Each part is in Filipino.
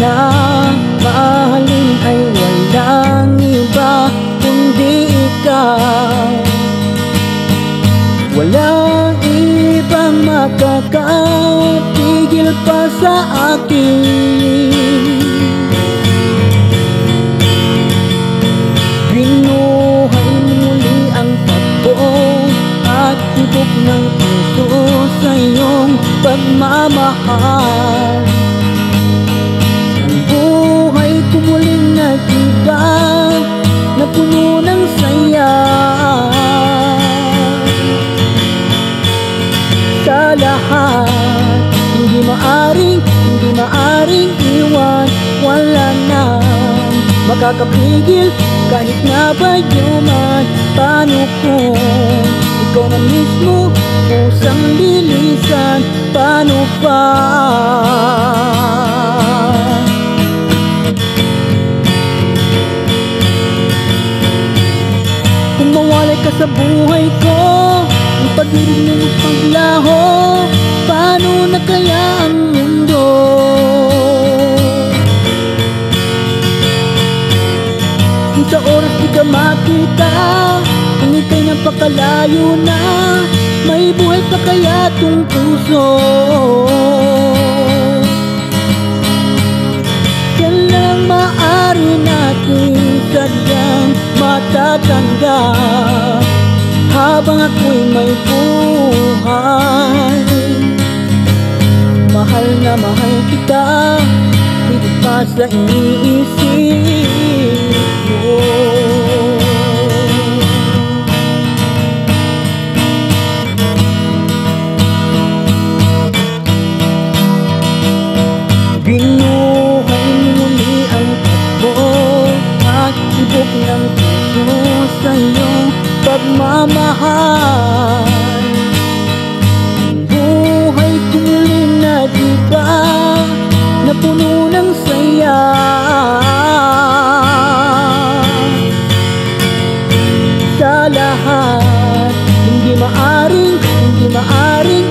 na mahalin ay walang iba kundi ikaw. Walang ibang makakapigil pa sa akin. Binuhay muli ang takbo at tibok ng puso sa iyong pagmamahal. Ang buhay ko muling nag-iba na puno ng saya. Sa lahat, hindi maaring iwan. Wala na makakapigil kahit na bagyo man. Paano kung ikaw na mismo kusang lilisan? Paano pa? Kung mawalay ka sa buhay ko, ang pag-ibig mo paglaho, paano na kaya ang mundo? Kung sa oras di ka makita, kung ika'y napakalayo na, may buhay pa kaya tong puso? Yan lang maaari natin sadyang matatanggap habang ako'y may buhay. Mahal na mahal kita, higit pa sa iniisip mo. Binuhay muli ang takbo at tibok ng puso sa iyong pagmamahal. Ang buhay ko muling nag-iba na puno ng saya. Sa lahat, hindi maaring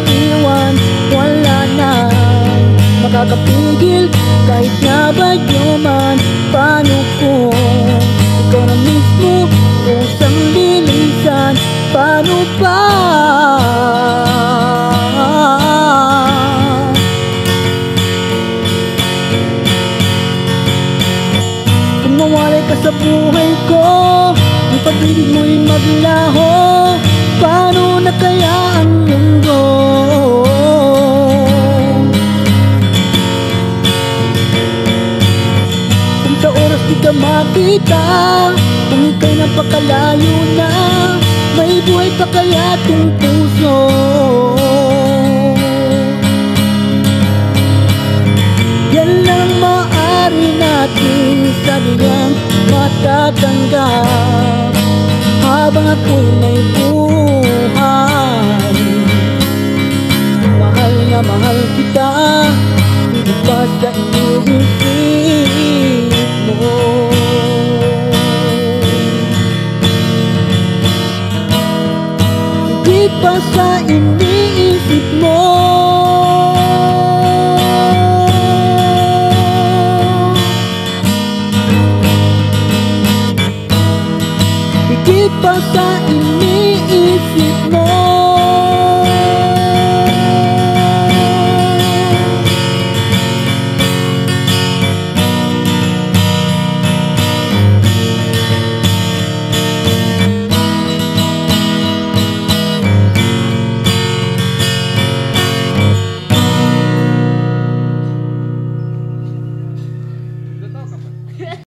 iwan. Wala na makakapigil kahit na bagyo man. Paano kung ikaw na mismo kusang lilisan? Paano pa? Kung mawalay ka sa buhay ko, ang pag-ibig mo'y maglaho, paano na kaya ang mundo? Kung sa oras di ka makita, kung ika'y napakalayo na, may buhay pa kaya tong puso? Yan lang maaari natin sadyang matatanggap habang ako'y may buhay. Mahal na mahal kita, higit pa sa iyong